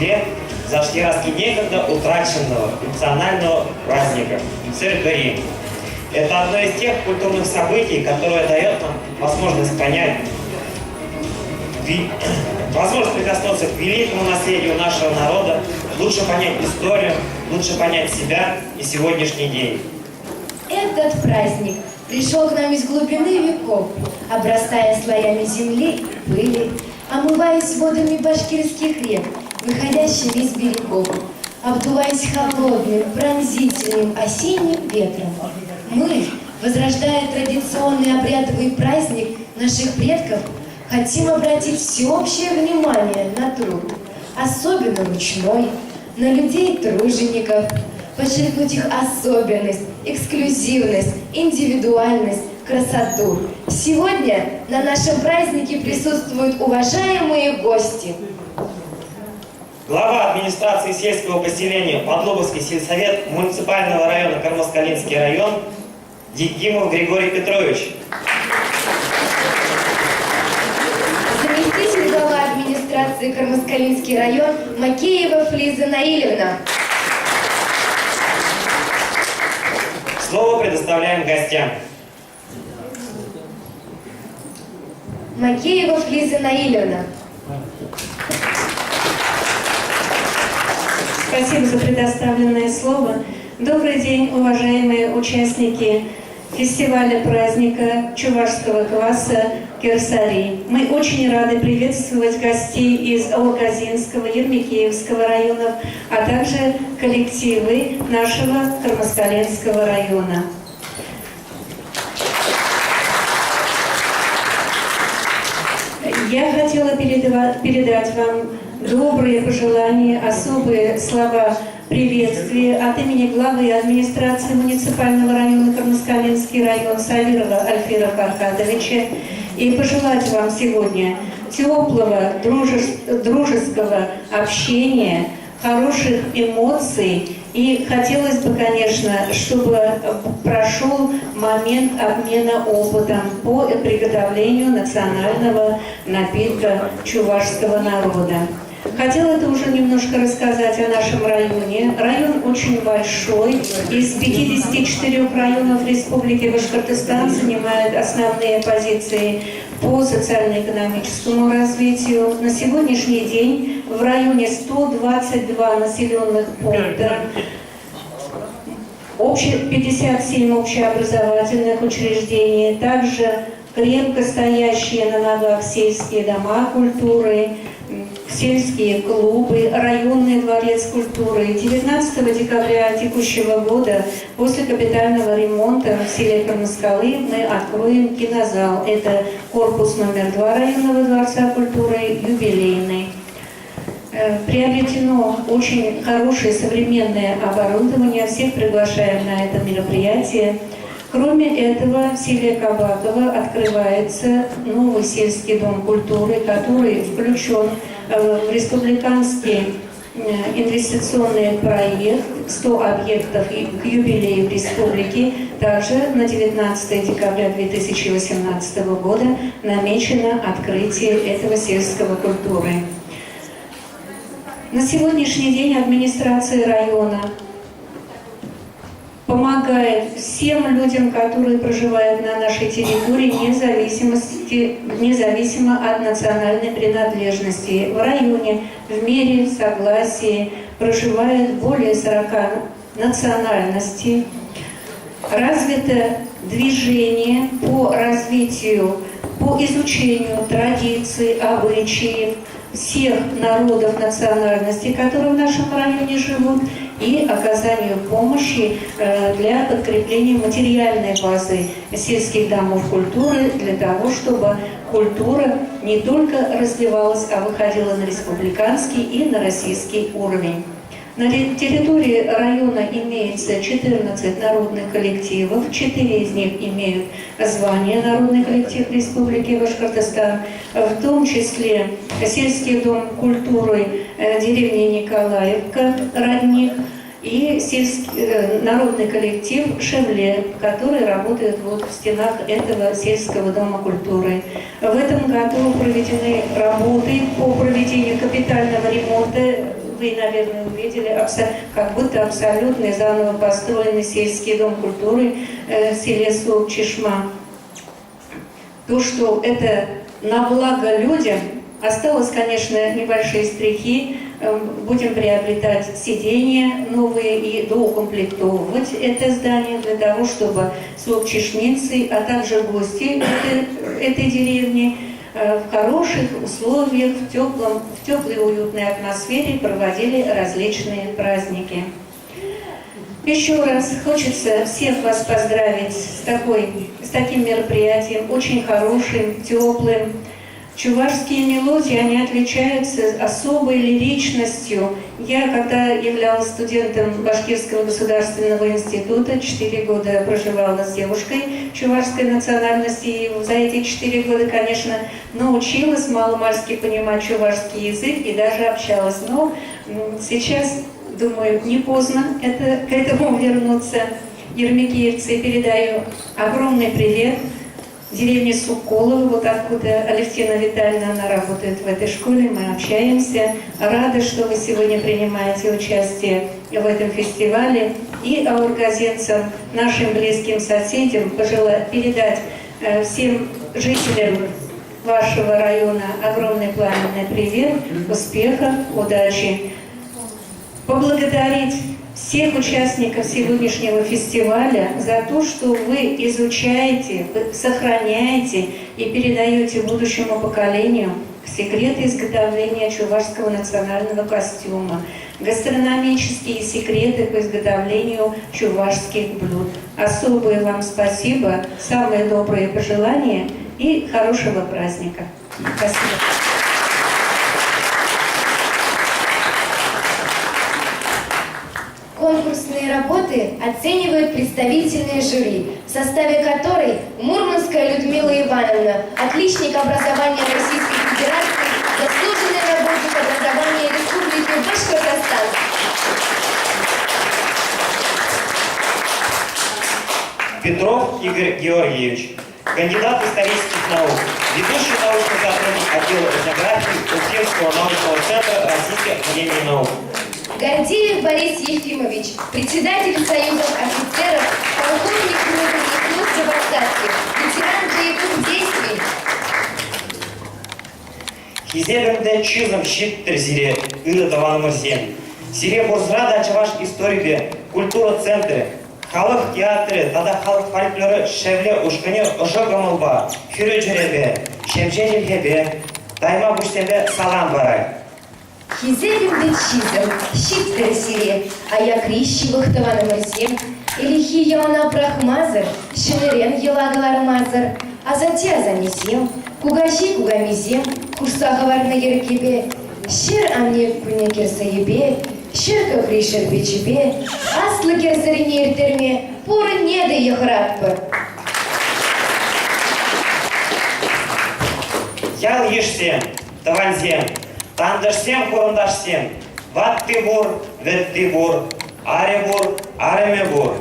земле зажгли ростки некогда утраченного национального праздника – цирк-де-Рим. Это одно из тех культурных событий, которое дает нам возможность понять, возможность прикоснуться к великому наследию нашего народа, лучше понять историю, лучше понять себя и сегодняшний день. Этот праздник пришел к нам из глубины веков, обрастая слоями земли и пыли, омываясь водами башкирских рек, выходящими из берегов, обдуваясь холодным, пронзительным осенним ветром. Мы, возрождая традиционный обрядовый праздник наших предков, хотим обратить всеобщее внимание на труд, особенно ручной, на людей-тружеников, подчеркнуть их особенность, эксклюзивность, индивидуальность, красоту. Сегодня на нашем празднике присутствуют уважаемые гости. Глава администрации сельского поселения Подлобовский сельсовет муниципального района Кармаскалинский район Дегимов Григорий Петрович. Заместитель главы администрации Кармаскалинский район Макеева Флиза Наилевна. Слово предоставляем гостям. Макеева Флиза Наилевна. Спасибо за предоставленное слово. Добрый день, уважаемые участники фестиваля праздника чувашского кваса Кирсари. Мы очень рады приветствовать гостей из Алгазинского, Ермекеевского районов, а также коллективы нашего Кармаскалинского района. Я хотела передать вам добрые пожелания, особые слова приветствия от имени главы администрации муниципального района Кармаскалинский район Савирова Альфира Фархадовича и пожелать вам сегодня теплого, дружеского общения, хороших эмоций. И хотелось бы, конечно, чтобы прошел момент обмена опытом по приготовлению национального напитка чувашского народа. Хотела это уже немножко рассказать о нашем районе. Район очень большой. Из 54 районов Республики Башкортостан занимает основные позиции по социально-экономическому развитию. На сегодняшний день в районе 122 населенных пункта, 57 общеобразовательных учреждений, также крепко стоящие на ногах сельские дома культуры, сельские клубы, районный дворец культуры. 19 декабря текущего года после капитального ремонта в селе Кармаскалы мы откроем кинозал. Это корпус номер 2 районного дворца культуры, юбилейный. Приобретено очень хорошее современное оборудование. Всех приглашаем на это мероприятие. Кроме этого, в селе Кабаково открывается новый сельский дом культуры, который включен в республиканский инвестиционный проект 100 объектов к юбилею республики. Также на 19 декабря 2018 года намечено открытие этого сельского культуры. На сегодняшний день администрация района помогает всем людям, которые проживают на нашей территории, независимо от национальной принадлежности. В районе в мире, в согласии проживает более 40 национальностей. Развито движение по развитию, по изучению традиций, обычаев всех народов, национальностей, которые в нашем районе живут, и оказанию помощи для подкрепления материальной базы сельских домов культуры, для того, чтобы культура не только развивалась, а выходила на республиканский и на российский уровень. На территории района имеется 14 народных коллективов, 4 из них имеют звание «Народный коллектив Республики Башкортостан», в том числе сельский дом культуры деревни Николаевка, Родник, и народный коллектив «Шевле», который работает вот в стенах этого сельского дома культуры. В этом году проведены работы по проведению капитального ремонта вы, наверное, увидели, как будто абсолютный заново построенный сельский дом культуры в селе Суок-Чишма. То, что это на благо людям, осталось, конечно, небольшие штрихи. Будем приобретать сиденья новые и доукомплектовывать это здание для того, чтобы суок-чишминцы, а также гости этой деревни в хороших условиях, в теплой уютной атмосфере проводили различные праздники. Еще раз хочется всех вас поздравить с таким мероприятием, очень хорошим, теплым. Чувашские мелодии, они отличаются особой лиричностью. Я, когда являлась студентом Башкирского государственного института, 4 года проживала с девушкой чувашской национальности, и за эти 4 года, конечно, научилась маломальски понимать чувашский язык и даже общалась. Но сейчас, думаю, не поздно к этому вернуться. Ермекеевцы, передаю огромный привет деревне Суколово, вот откуда Алевтина Витальевна, она работает в этой школе, мы общаемся. Рада, что вы сегодня принимаете участие в этом фестивале. И аургазенцам, нашим близким соседям, передать всем жителям вашего района огромный пламенный привет, успехов, удачи. Поблагодарить всех участников сегодняшнего фестиваля за то, что вы изучаете, сохраняете и передаете будущему поколению секреты изготовления чувашского национального костюма, гастрономические секреты по изготовлению чувашских блюд. Особое вам спасибо, самые добрые пожелания и хорошего праздника. Спасибо. Конкурсные работы оценивают представительные жюри, в составе которой Мурманская Людмила Ивановна, отличник образования Российской Федерации, заслуженный работник образования Республики Башкортостан. Петров Игорь Георгиевич, кандидат исторических наук, ведущий научный сотрудник отдела этнографии Уфимского научного центра Российской академии наук. Гордеев Борис Ефимович, председатель Союза офицеров, полковник внутренних служб в отставке, ветеран боевых действий. Хизелерде чизым щиттер зире ылы таванымырсен. Сире бурзрада чаваш историки, культура центры, халық театры, тада халық фольклоры шевле ушкане ожога мылба, фюры жеребе, шемшен елгебе, тайма буштебе салам барай. Хизелерде чизым, щиттер зире, а я крищевых таванымырсен, или хияна брахмазыр, шенерен елагалармазыр, а затя занесем, кугаши кугамизем, курсағаварны еркебе, шер амне күне керсайебе, шер көкришер бечебе, аслы керсарине ертерме, пуры неде ехраппы. Ял ешсем, таванзем, тандышсем, курындашсем, ватты бур, ветты бур, аре бур, ареме бур,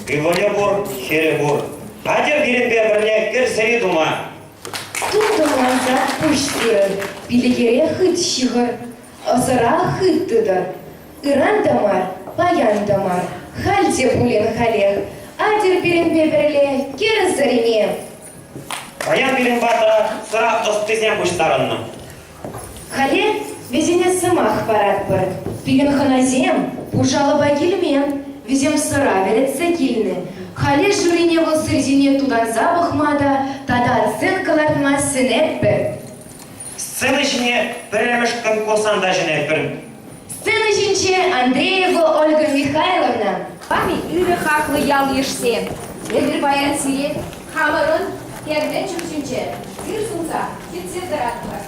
иволе бур, хере бур. Адер гиребе бірле керсари дума. Тут манза пуштыр, билегере хыт шығыр, озыра хыт тыдыр. Иран дамар, паян дамар, хальте булен халех, адер беренбе бірле керсарине. Паян билин бата, сыра остызем пуштарынна. Хале везене сымах парат бір, билен ханазем, пужалы багилмен, везем сыра веретсе килны. Хале жюрине был сырзине тудан забахмада, тада оценкаларма сынеппір. Сцена жіне біреміш конкурсанда жінеппір. Сцена жинче Андреева Ольга Михайловна. Пами үйрі хақлы ял ешсен. Егір баян сирет, хамырын, керден жүрсінче. Бір сұнса, кетсе дырат бар.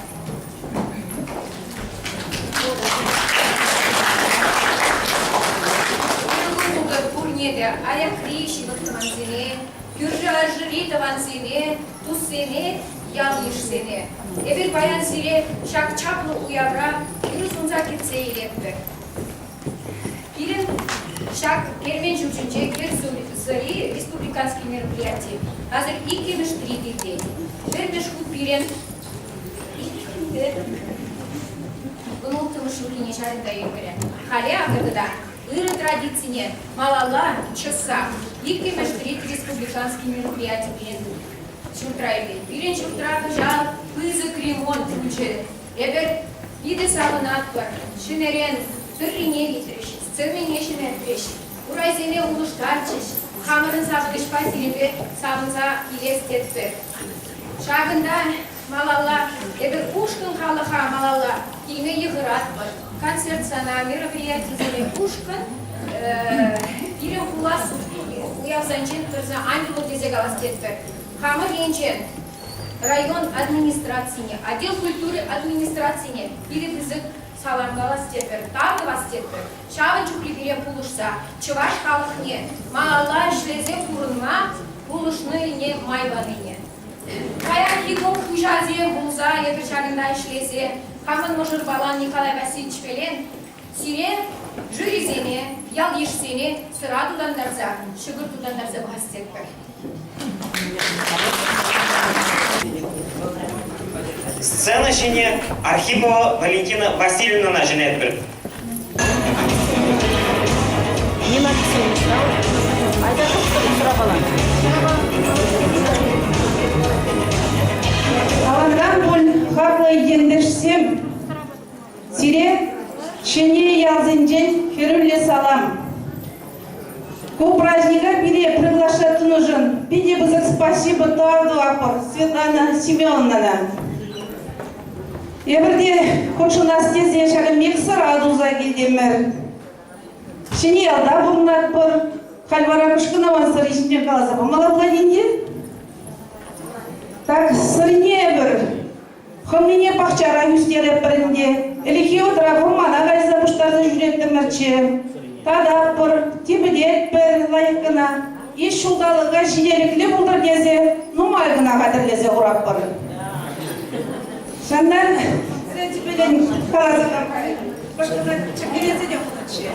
Курнеде, ая криши вахтаманзине, кюржа ажри таванзине, туссене, ял ешсене. Егір баян сирет, шак чаплы уябра, бір сұнса кетсе елеппі. Пирен шаг кермен жүргенше кер сыры республиканский мероприятие. Азыр икемеш 3 день. Бермеш хут пирен. Бұнылтымыш шурине шарында егере. Хале агырда ыры традицине малала часа икки мәштрит республиканский мероприятие билен шуртрайды. Билен шуртрага жал пызык ремонт учет. Эбер биде савынат бар. Шинерен тыррине витриш, сцемене шинетриш. Урайзене улуштарчиш. Хамырын савдышпа силебе савынса илестетпер. Шагында малала, эбер ушкын халыха малала, киме егырат бар. Концерт сана, мероприятие зеле ушкын, бирен кулас, уявзанчен тұрза ангелу дезег аластетпер. Хамыр енчен, район администрацияне, отдел культуры администрацияне, бире бізік саламға аластетпер, тағы аластетпер. Шавын чухли бирен пулышса, чываш халықне, малала шлезе курынма, пулышны не майваныне. Каян хигон хужазе булза ебір шагында ишлесе, хамын можыр балан Николай Васильевич пелен, сире жюризене, ял ешсене, сыра тудандарза, шыгыр тудандарза бұхастетпір. Сцена шене Архипова Валентина Васильевна женетпір. Нина Алексеевна, айда сұрап алам. Аландан бұл харлы ендершсем, сире шене ялзынжен херуле салам. Ко праздника бире приглашать нужен. Биде бызык спасибо Туарду Апор, Светлана Семеновна. Эбірде хоч у нас тезе шагы мексыр адуза келдемір. Шене алда бұлнат бір хальвара кышкынаван сыр ішінде қаласа. Мала Владимир? Так, сырыне бір, хымыне пақчара үстелеп бірінде, әліке отыра бұрмана ғайза бұштарды жүретті мәрче. Тадап бір, тепедет бір лайықына, еш шулдалыға жинеліклі бұлдыр дезе, нұмайғына қадірлезе ұрап бір. Шандан, тепеден қалазыға қайы, башқыда чекелезе де құлатшы.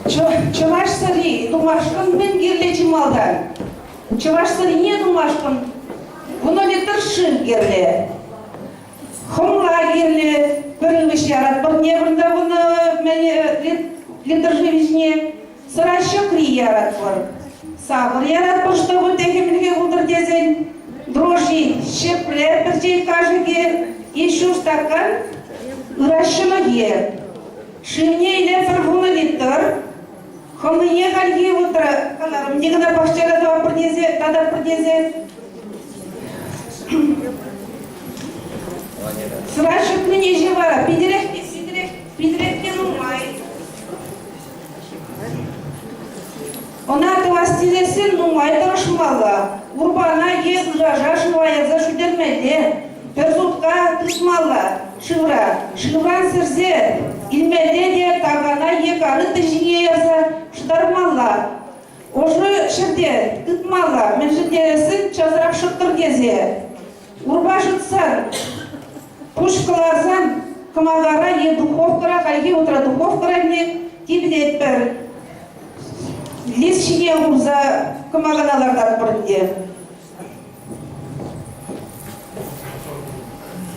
Чываш сыры, думашкын мен герле малдан. Чываш сыры не думашкын, бұны летіршін герле. Хымла герле, біріңвіш ярат, бір не бірінде бұны летіршевішне сырашы кри ярат бар. Сағыр ярат бір, чтобы текемілге бұлдыр дезен, дрожжи, шеплер бір жей кажыге, еще стакан, ұрашыны ге. Шымне иле бір бұны летір, хымыне қалге отыра, қаларым, негіна пақчара да бірдезе, тада бірдезе. Сырашып мене жевара, пидеректе, пидеректе нумай. Она туастилесін нумай тұрышмала. Урбана ез жажа шывая за шудермеле. Перзутқа тұшмала. Шывран сірзе. Илмеле де тағана екары тіжіне яза шыдармала. Ожы шырде тұтмала. Мен жыдересін чазырақ шыттыр кезе. Урба жытсан. Пушкаларсан кымағара е духовкара, қалге отыра духовкара не тибідет бір. Лес шіне ұлза кымағаналардан бірінде.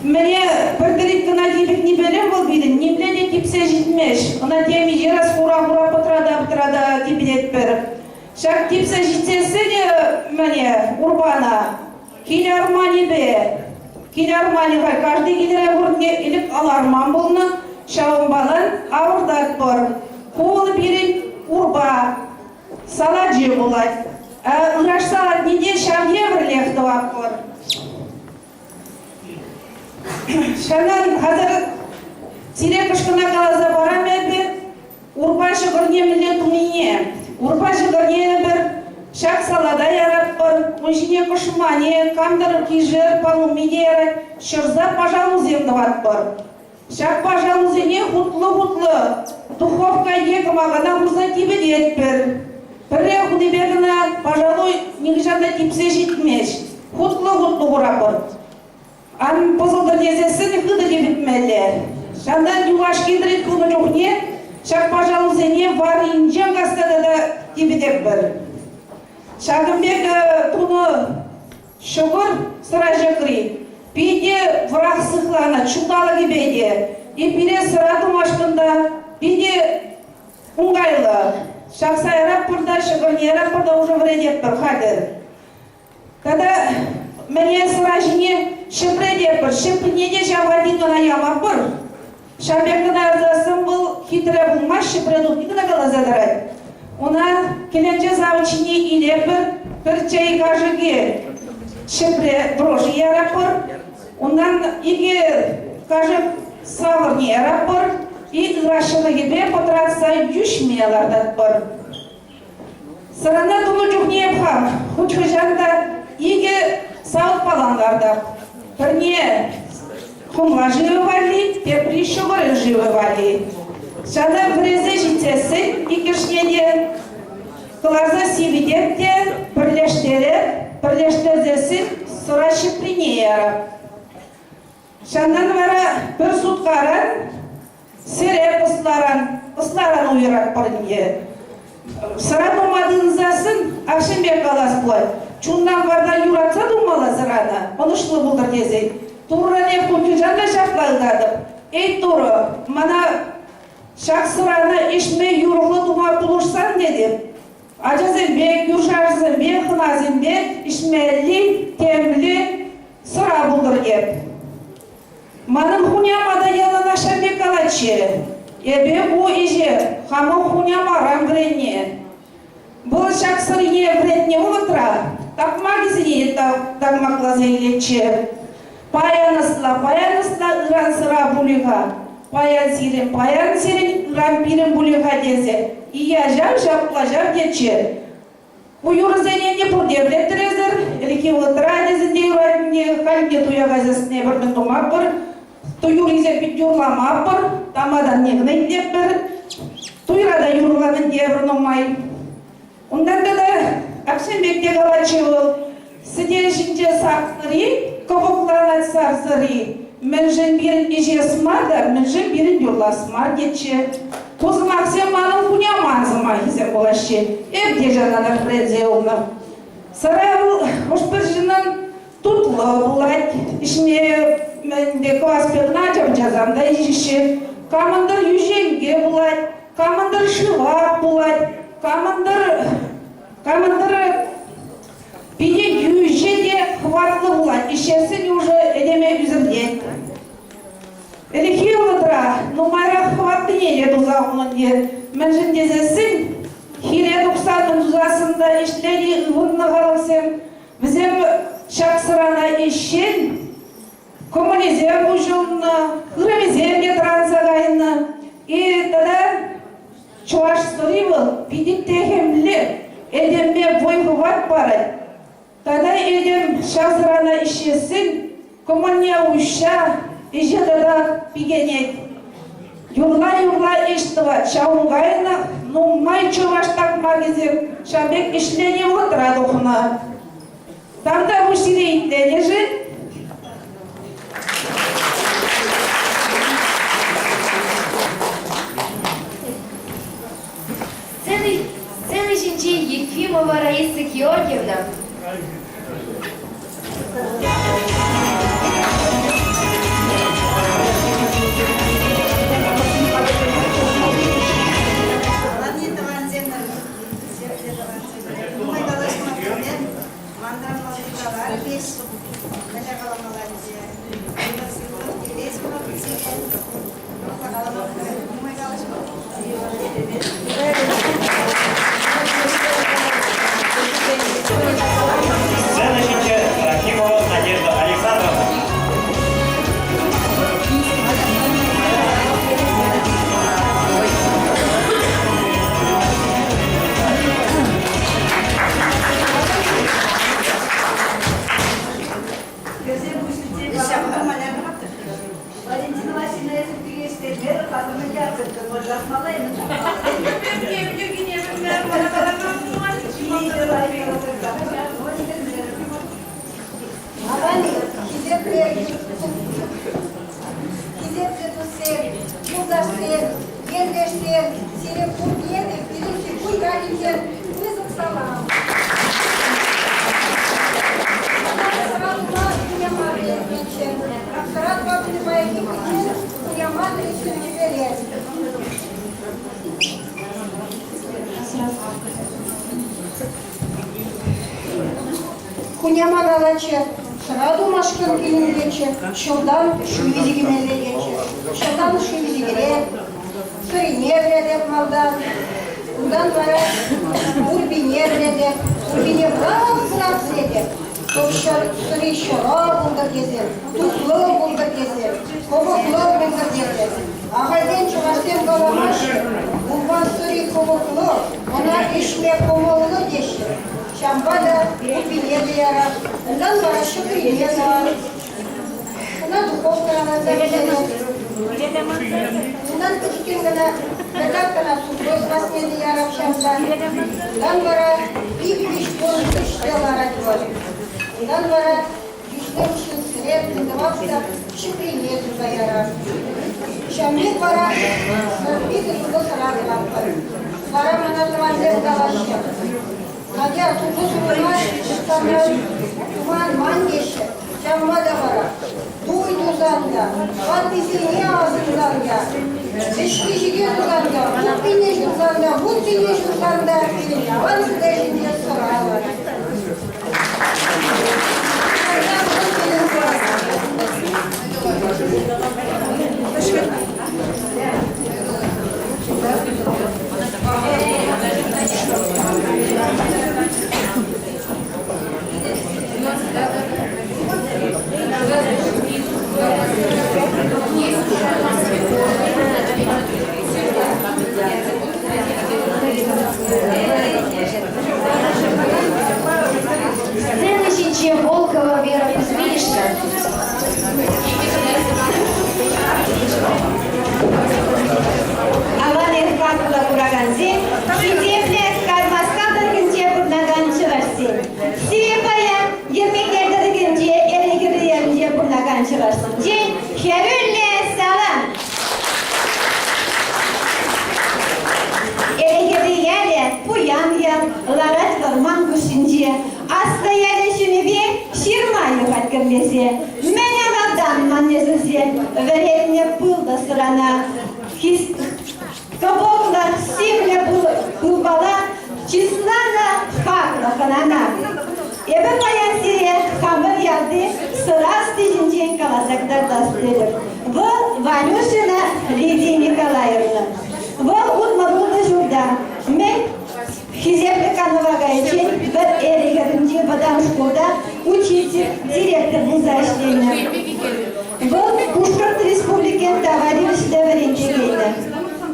Мене бірдіріп кына дебік не берем бол бейдің, не білене кепсе жетмеш. Она теме жерас хура-хура пытрада дебедет бір. Шак кепсе жетсесіне мене урбана, келі армани бе. Келі армани ғай, каждый келері бұрынге елік ал арман болны, шауын балын ауырдат бар. Қолы берін урба. Салат же болады. Ұраш салат неде шам еврлехті вақ бар. Шанан қазір сирек ұшқына қалаза барам әбі, урба шығырне мілі тұмине. Урба шығырне бір шақ салада ярат бар, мұншіне қышмане, камдар кижер, палумине ярат, шырза пажалу земді ват бар. Шақ пажалу земе хутлы-хутлы, духовка екі мағана ұрза тибедет бір. Бірре худебегіна, пожалуй, негіжанда типсе жетмеш. Хутлы-хутлы ұра бар. Ан позылды дезесін хыды дебітмелі. Шандан юваш кендірет күні жоқне, шақ пажалу земе var инжен қастады да тибедек бір. Шағымбек тұны Şokur sıra jekri. Bide vrak sıklana çutalı gibiydi. İpine sıra tumaşkında bide ungaylı. Şaksa yarap burada, şokur yarap burada уже вредет bir kadir. Kada mene sıra jine şıpredет bir, şıpne de javadikana yamak bir. Şabekana arzasın bu hitre bulmaz, şıpredu nikana kala zadaraydı. Ona kelençe zavçini ile bir çayı kaşığı şıpre broşu yarapır. Ondan iki kaşık savırni yarapır. İlk raşını gibi potratsayı düşmeyelerden bir. Sıranda dolu ne yapam? Hüçhücanda iki sağlık palanlarda. Bir ne kumla живывали, те пришёвары живывали. Şada freze jitesi ikişnede kılarza sividette birleştirisi sıra şipliniye. Şandan vara bir sutkaran sere ıslaran uyarak parınye. Sıra olmadığınızasın akşam bir kalas bulay. Çundan vardan yuratsa durmalı sırada. Konuşlu buldur tezi. Turra ne kutucanda şartlardadır. Ey turu, bana şaksırana işme yurulu tuma bulursan dedim. Acazın bek, yurşarsın bek, hınazın bek, işmeli, temli, sıra buldur gep. Manın hunyamada yalanlaşan bek alaçı. Ebe bu işe, hamı hunyama rangrenye. Bu şaksır ye vredne ulıtra, takmak izini takmakla zeyleçi. Payanısla ıran sıra buluğa. Payan sirin ıran birin buluğa dese. İyajav, şaplajav geçi. Bu yurzenende pur devlettirezir. Elki ulıtra dezinde yuradinde kalge tuya gazesine bir tumak bir. Tuyurize bit yurlama bir. Tamadan negine gidep bir. Tuyrada yurlanın diye bir numay. Ondan da akşam bekte kalaçı ol. Sıdelişince saktırı. Kabuklarla sarsarı, menzin birin ijesmar da, menzin birin yollasmar geçe. Tozum aksemanın kunyaman zıma hizem bulaşı. Evde canana freze olna. Sarayıl hoşbırcının tutlu bulayt. İşine de kvaspetna cazamda işi. Kamandır yüzenge bulayt. Kamandır şıvak bulayt. Kamandır bir de yüzce de hıvatlı bulan, işesin уже edeme üzerinde. Eleki yılıdra, numara hıvatlı neye duzağının yer. Menzin dezesin, hile 90'ın duzasında işleri ıvınlı karalsam, bizim şaksırana işin, komünizm ucunna, hırımizm de transagayını, tada çuvaş sorivıl, bidik tehemli, edemme boy hıvat paray. Tada edem şazrana işesin, komanya uşa, işe tada pigenet. Yurla iştiva, çavungayna, numay çuvaş takmak izim, şabek işleni otra dokuna. Tam da bu şire itleneci. Сцены Ефимова Раиса Георгиевна. Сцена şimdi Рахимова Надежда Александровна. Валентина Васильевна, если ты есть, ты веришь, а то мы дядя, ты можешь осмолать. Куняма галаче, сраду машкин килингече, шылдан шуйвизигимелегече, шылдан шуйвизигире, сыриневредеп малдан, удан бара урбиневредеп, урбине брак зредеп, сыры шыра булдыр кезер, туклы булдыр кезер, кобоклы булдыр кезер. Ағайден чуғастен галамашы, булған сыры кобоклы, она ишме комоллы деші. Шамбада урбинеде яра, ondan bара шыприне зар, она духовкаға заведенок, ondan küçükken gana, бірдаққана суброз басмеде ярап шамса, ondan bара bir болын үштелар айтылар, ondan bара yüzden үшін сіреп, тыңдамақса шыприне тұза ярар. Шамлет бара, сұрпи тұзы сұрадылар бар, бара манатыман ден далашы. Надя, тұзы сұрмай, шықтандар, тұман ман кеші, жамма да бара. Туй тұзанда, қатбезіне азыңданда, ішкі жеге тұзанда, бұлпине тұзанда, бұлпине тұзанда, яван сүдәжінде сұралар. Сцена Синче Волкова Вера Кузьминична. Аванет капла кураганзе, сидевлет кармаскада гинче бурнаган чырарсен. Сибая, ермекерді гинче, эрегірі ерінче бурнаган чырарсен. День, херюлле салам. Эрегірі яле, пуян ял, ларат варман күшінче. Аста яле шүнебе, ширмайы хаткерлесе. Меня вардан маннезізе, веретне пылда сырана. Кабокла симля булбала, числана хакла ханана. Эбе паясире хамыр ялды, сырас тижинчен каласактар дастырыр. Бұл Ванюшина Лидия Николаевна. Бұл ұтмарулды журда. Мен Хизепликанова гайчен бір эрегерінде бадам школда учитель, директор музаишлейна. Бұл Пушкарт Республикен товарищ Даваринчегейна.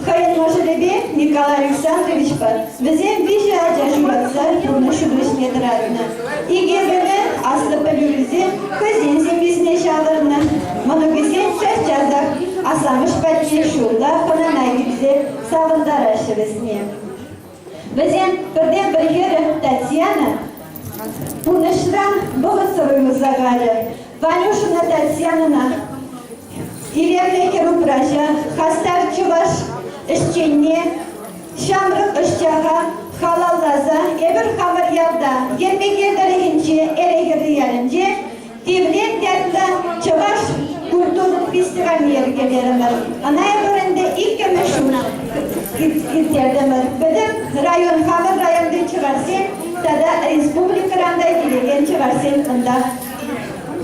Хайын Можелебе Николай Александрович бар. Бізен бейші ажажуратса бұны шүбірісіне дырадына. Игебені аслы пөлюрізе көзен зембесіне шағырына. Мұны көзен шаш жазақ асамыш пәтіне шулда қонана келзе савындара шырысіне. Бізен бірден бір ері Татьяна Пунышран бұғы сұрымыз зағары. Ванюшина Татьянына Иревлекер упража, хастар чуваш ішченне, шамрық ішчаға, халаллаза, ебір хамыр ялда, ермекердірігінше, эрегірді ялінже, тевлет дәрді чуваш культурный фестиваль ергелерімір. Анай бұрынды иккімі шуна кіттердімір. Бідім район, хамыр районды чыварсен, тада республикарандай келеген чыварсен қында.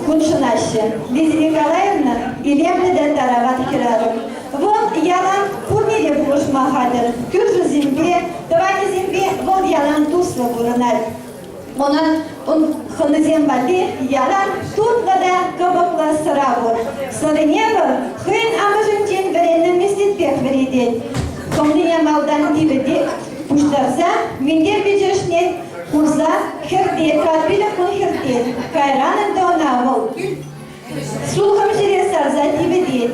Куншынашы, Лидия Николаевна, Илемледе тарават кирарым. Вон ялан пурнеде булышмахадыр. Күржі зембе, давани зембе, вон ялан туслы бұрынар. Онан хыны зембалде ялан тутлада кыбықлы сыра бұр. Сырыне бұр, хын амыжынчен бірені местетпек біреден. Комдыне малдан дебеде пуштарса, мендер бежешне Курса херде, кратбиле кун херде, кайранын да она был. Сулхам жире сарза тибеде.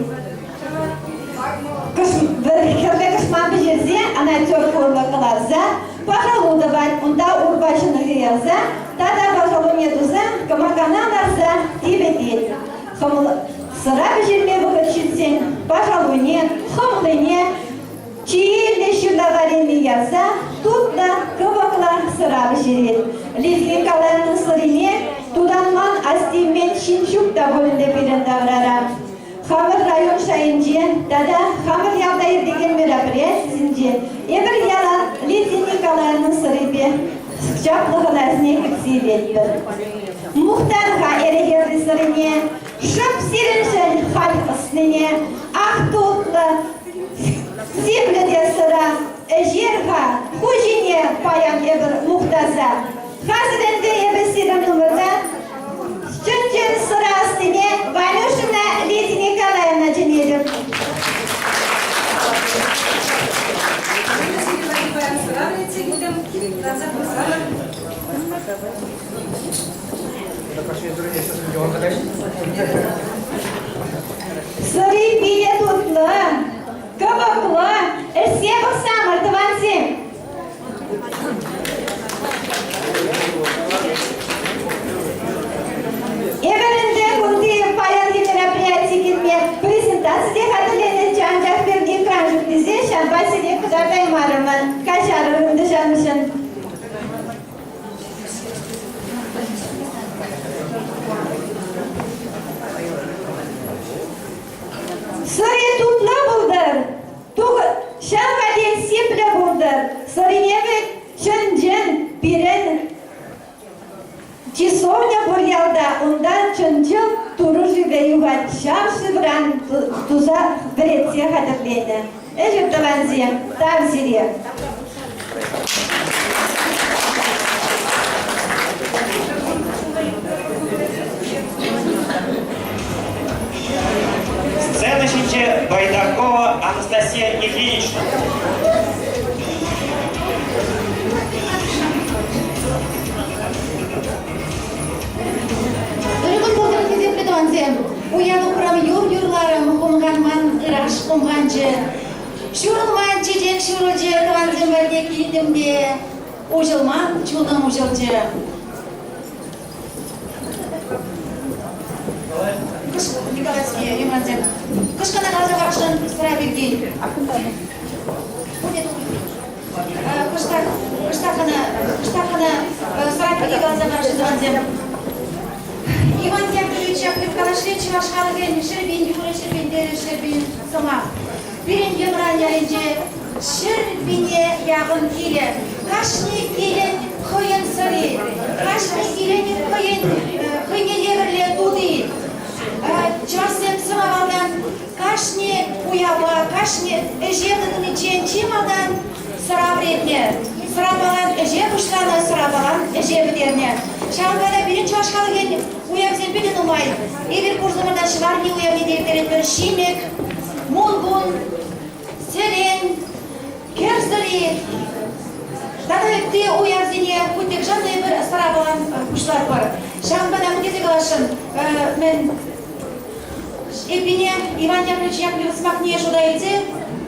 Херде кашман бежерзе, она тер форма каларза, пахалу давать, он да урбашыны гияза, тада пахалу недуза, камакана нарза тибеде. Сыра бежерме выходчитсен, пахалу не, хомлы не, чиеле шырдаваренли яза, тут да кыбакла сыра бежерет. Лидия Николаевна сырине, туданман астимен шинчук да бөлінде берен даврара. Хамыр район шайынже, дада хамыр ялдайыр деген мероприятиесінде, ебір ялан Лидия Николаевна сырыбе, чаплығын әзіне кіксейлетті. Muhtarga erehirlislerine, şıp sirinşen halkısnine, ahtutla, zimlede sıra, jerha, hujine payan eber muhtaza. Hazırende ebe sirim numurda, Çünkü sıra astine, Valyuşina Lidi Nikolayevna Cinelim. Sırı biye tutlu, kabaklı, ersiyebuk samır tıvansim. Evvelinde bunun paylaşım merapiyatı gitmeye prezentasyonu hatırlayınca ancak bir ekran jüklisi şambasıyla kadar daymarımın kaşarlarım dışarmışın. Sırı tutla buldur, şambadiyen simple buldur, sırı nevik şıncın birin Часовня бурялда, ундан чынчыл туружи ве югат шамшы бран туза Греция хадырлейді. Эжіп таванзием, тавзире. Сцена şimdi Байдакова Анастасия Ильинична. Uyan okuram yurlarım, kumganman, ıraş kumgancı. Şurulman çiçek şurulcı, kıvancım verge giydim de. Ujulman, çuldan ujulcı. Николаевский, Юманзем. Кышкана қалжа бақшын sıra берген. Кыштақана sıra берген қалжа бақшын Юманзем. Иван Яковлевич Яковлевич Чувашхалген, Шербин, Юра Шербиндері, Шербин, Сома. Бірін емран яренже, Шербине яғын келі. Қашны келін қойын сыры. Қашны келін қойын еверле туды. Чарсен сымағалдан, қашны уяба, қашны әжевдің içен чимадан sıra бретне. Sıra балан әже бұшланы, sıra балан әже бідерне. Şahbada birinci aşkalı geldi. Uyamzen bilin umay. Evir kurzumada şıvarni uyamni devletleri Şinek, Mulgun, Selen, Kersdali. Tada hepti uyamzeniye kutek canlı bir sıra balan kuşlar var. Şahbada mutezi kalaşın. Men Epine Ivan Yakovleviç Yakovlev smakniye şudaydı.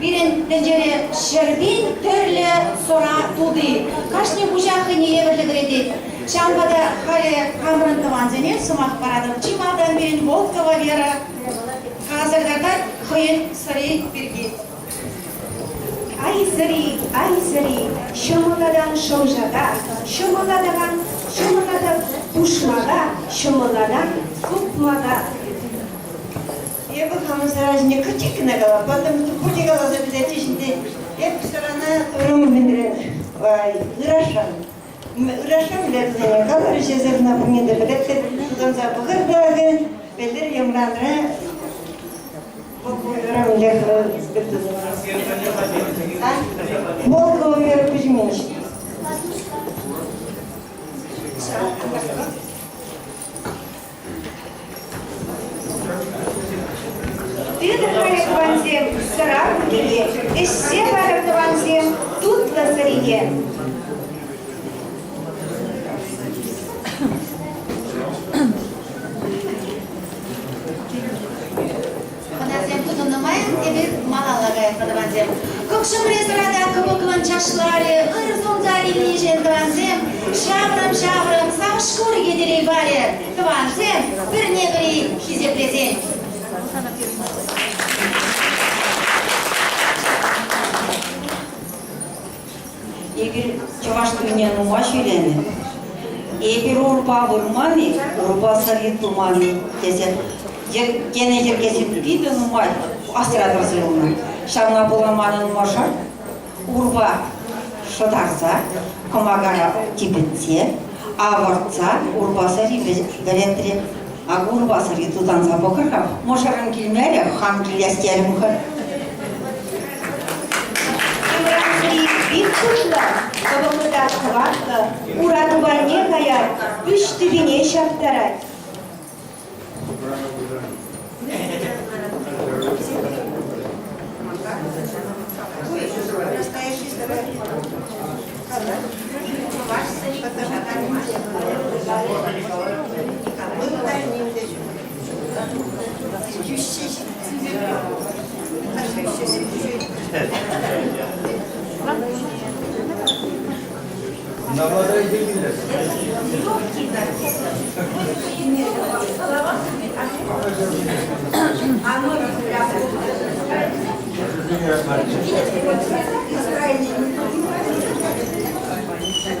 Birin tencere şerbin törlü sonra tudı. Kaşni kuşakı niye verdi gredi. Şambada hale kamrın tavanzene sumak paradım. Çimaldan birin Volkova Vera. Hazırlarda kıyın sarı birgi. Ay sarı, şımıladan şovjada, şımıladan puşmada, şımıladan kupmada. Я бы вам сразу не критика нагала, потому что кутигала за обязательно. Я бы все равно румындрен, Ирашан. Ирашан лепзене, калар еще зерна помеда, бедетте туда запахар дага, бедер ямрандра. Волкова Вера Кузьминична. Передавали Кванзем Сарабугине, все пара Кванзем тут на Сарине. Кванзем тут намаем, теперь мало лагает Кванзем. Кокшим резрада кабокван чашлари, ырзундари нижен Кванзем, шаврам, сам шкуры гедерей баре. Кванзем, пернебри хизеплезен. Егер чаваш тілінен ұма шүйленді. Егер ұрба бұрманы, ұрба совет ұманы десе, гене ергесіп бейбін ұмай, астырадырсы ұмай. Шамна бұламаны ұмаша, ұрба шыдарса, комагара тибітсе, аварца урбасари беретре. А урбасари тудан запокарха. Мошаран килмере хам килястер мухар. Кабымыда кыватка, урады барне каяр, үш тибине шаптарай.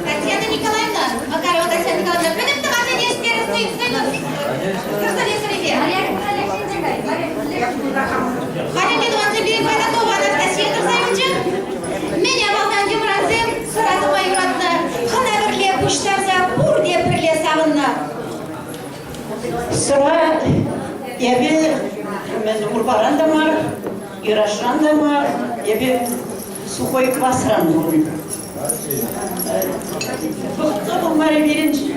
Татьяна Николаевна, Макарова Татьяна Николаевна, benim de ne istersiniz? Kırsalya Sarıya. Halim Yedvan'da bir Bayratova Anastasiya Kırsayıcı. Меня Балдан Демразем, Сыратова Майуратна, Хана бірле пұштарза, бұр деп бірле сағынна. Sıra evi urbaran da var, iraşran da var, evi sukoy kvasran durun. Bu bunları birinci,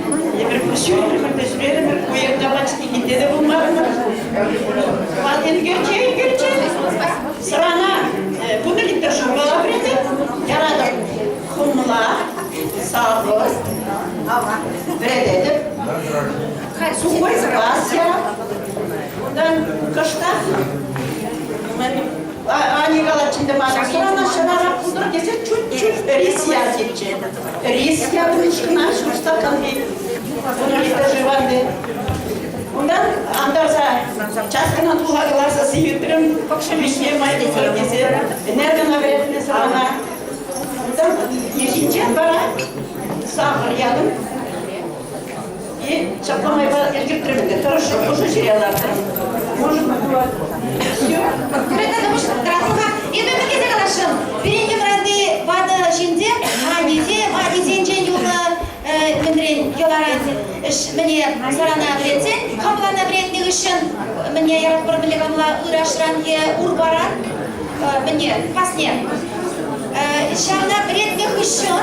bir püsüyor, bir de süreyle bir koyakta başlı gitti de bunları. Vadeni göreceği. Sırana bunu gitti şurada birisi, yaradım. Kumla, sağlık, verededir. Сухой газ я, кашта. Они говорят, что она пудра, если чуть-чуть рис я течет. Рис я вышла на стакан, он не доживает. Ondan andarsa çaskına tuğlarlarsa sivittirim, bakşamışlığı maydıkları kesi, nereden haberetini sırana. Ondan yeşince bana sağır yadım. И чапломай электромагнит. Хорошо, уже сериалартыр. Может бывает. Все. Енді бірге қалашым, бірінгі біранды бады жинде, мадизен жен юлы міндірен еларан міне сарана біретсен, қамлана біретнік үшін міне ярат бір білі қамла ұрашыран урбаран міне пасне. Шағына біретнік үшін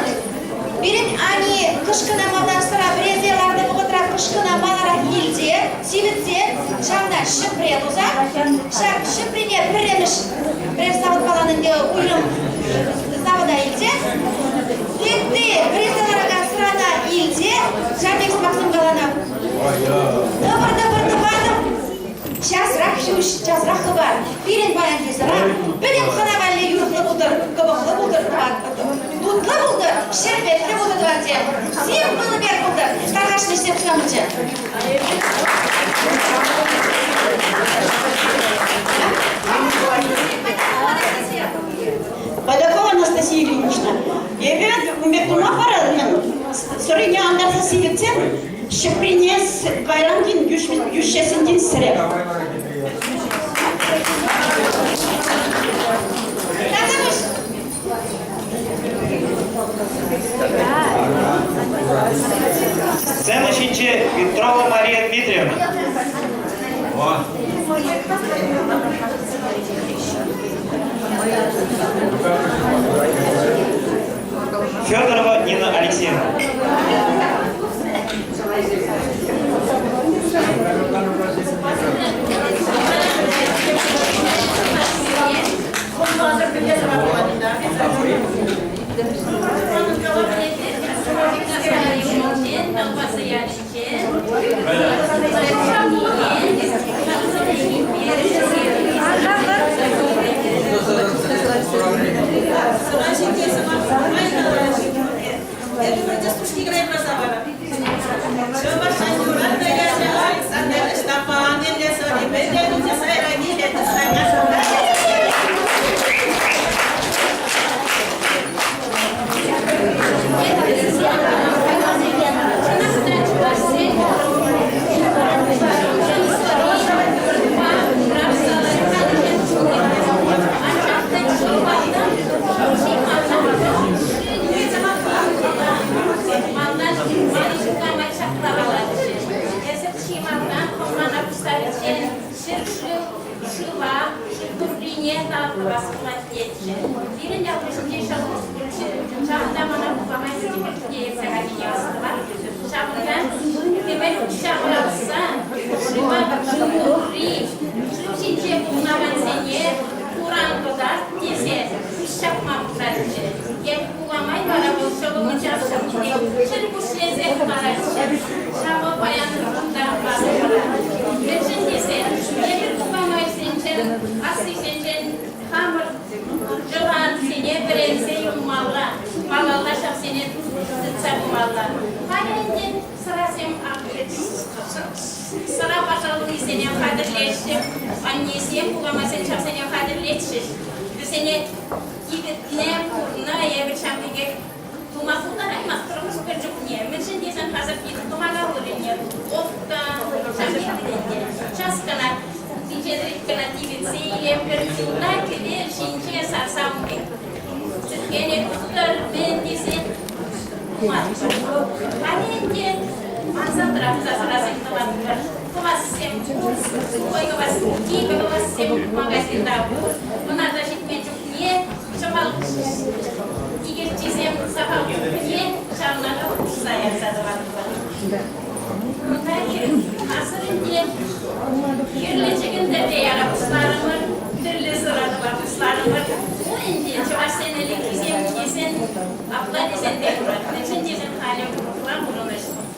Birinin ani kışkına mavdaşlara brezelarda buğutra kışkına malara hilde, sivitse, şamda şıpre buza, şıprine piremiş, brev zavod kalanında uyrum zavoda hilde, gitti brezelara sırada hilde, şartek sımaksın kalana. Dıbır dıbadım, çaz rakı var, birin bayan kesara, benim kanavalli yurtlu budur, kıbıklı budur, Tutlu buldu, şerbetli buldu diye. Sim bunu bir buldu. Kardeşini işte tutamıcı. Байдакова Анастасия Ильинична. Ебет мектума парадмен. Сырыне андарса сивитсем, шепринес байрандин гüşşesinden сіреп. Сцена үшінші Петрова Мария Дмитриевна. Федорова Нина Алексеевна. Mallar Sıra bakalım seni kadirleştim. Annesi kullanma seni çok seni kadirleştir. Seni ne kurna ya bir şampiyon tuma kutara mas terus kerja punya. Mungkin dia san hazır itu tumaga bolehnya. Ofta şampiyon diye. Ças kana dijerik kana divisi yang berjumpa kini shinje sarsamke. Seni kutar ben disi. Hani masa terasa serasa teman-teman. Kemasem, supaya kemasem magasin tahu. Menata shikmejuknya cuma tiga jisem sahabatnya karena saya teman-teman. Mungkin asalnya yerleşikin de diğer kuşlarımın türlü sırada var kuşlarımın. Bu ince cuma senelik jisem abla jisem tekrar. Mungkin jisem halim kurang kurang.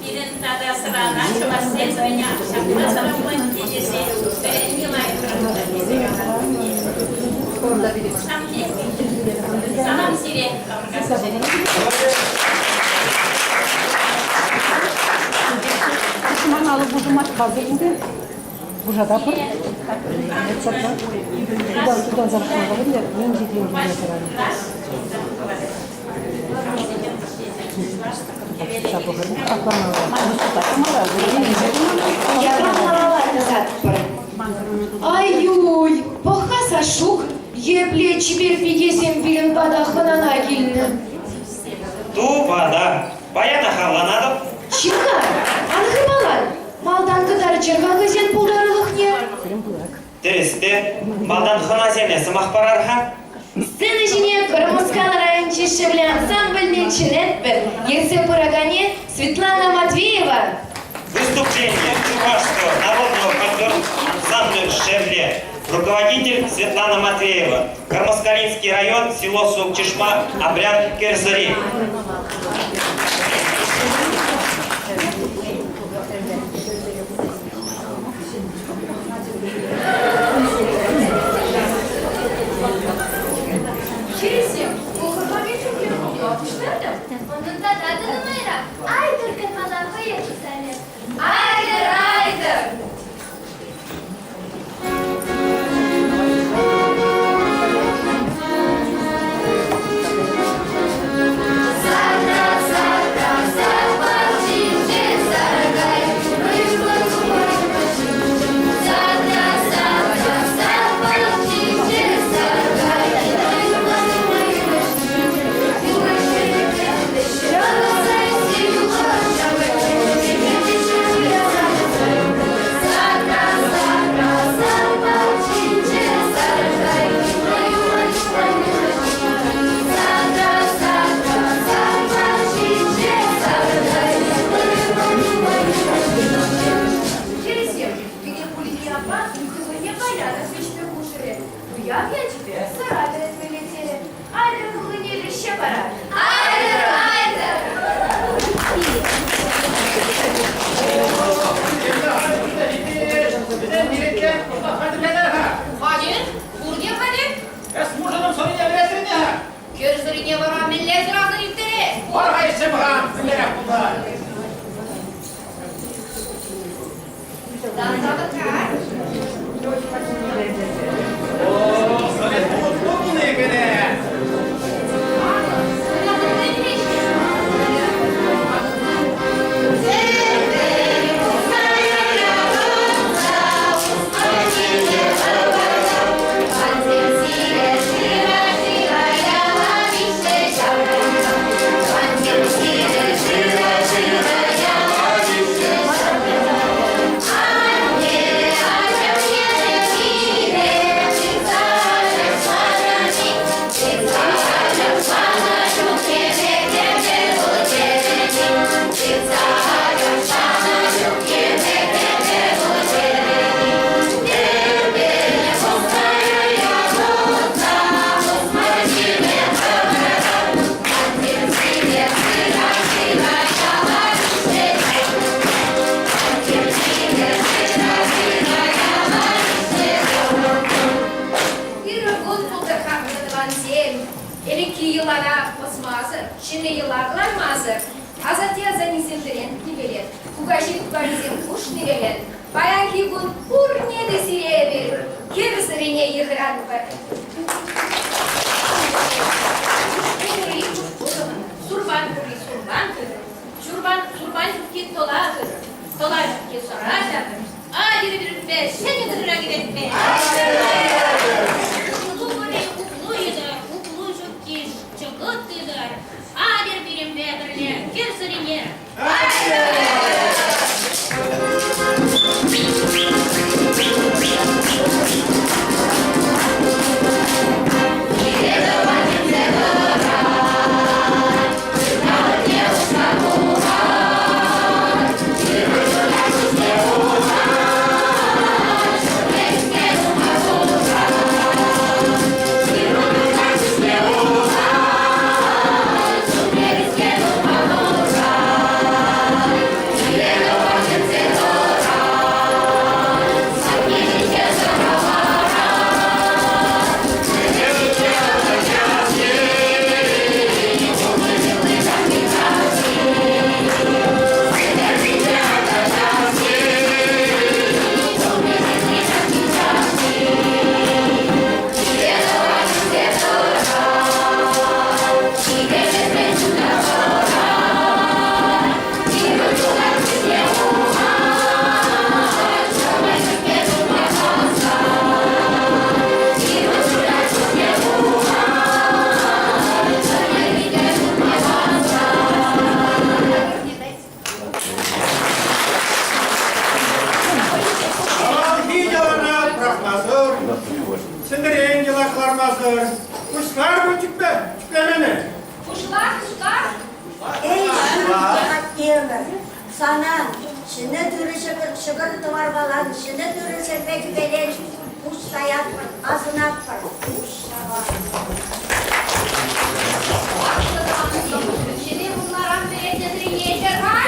Birin tada serana cuma sesanya akşamda salamın gecesi ve nilay kırmızı bizi salam sire Cuma malu budu mat bazı indi. Buja da pır. Buradan zaman kalır ya. Ben gidiyorum buraya kadar. Ай-юй, похаса шук, епле чибер фигесем билин бадахына нагильны. Ту вода. Баяна хавланадым. Чика, анхыбалар, малдан кыдар жырга кызен пулдарылық не? Тірісті, малдан хына земле сымақ барарха. Сцена жіне Кырмыскан райончи шевле ансамбльне чинетпер, ерсе пырагане Светлана Матвеева. Выступление Чувашского народного фольклорного ансамбля «Шевле». Руководитель Светлана Матвеева. Кармаскалинский район, село Сукчишма, обряд Керсари. Aydır, aydır. Як я тебе сарадерет прилетели. Айдер кухлынели ще пора. Aydır, aydır. Hayır, buraya kadar. Esmucanım soruya veresin ya. Gözlerine vara millet razı iftiri. Var hayırsı bakalım. Merak bunlar. Dan bakar. Ooo, sana bu ne gene? Anne Bayan Kigun Purne de Siriye bir Kirsirine yıkıran var. Surban puri surban kırır. Surban ki tola kırır. Tola ki sonra kırır. Adiri bir be seni kırıra gidelim be. Ukulu böyle ukuluydu. Ukulu ki çıkıttıdır. Adir birim be kırıra kirsirine. Sindirin yılaklarmazdır. Kuşlar mı çıktı? Çıklemeni. Kuşlar. Ey şıkak diyorlar. Sana şimdi türü şıkır duvar falan, şimdi türü sepet belen, kuş sayat, azınak var. Şimdi bunlara verecekleri yiyecek var.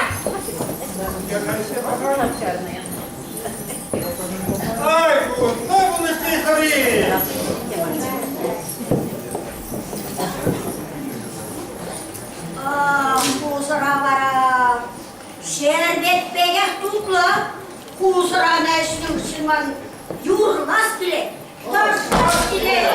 Ay bu, ne bunu istiyorsun? Kusura vara. Şerbet begah tutla. Kusura ne şunman yurmaz bile. Taşmaz bile.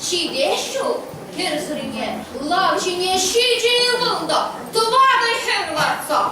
Чидешу, Херзрине, лавчине щиджи лунда, тувады херварца,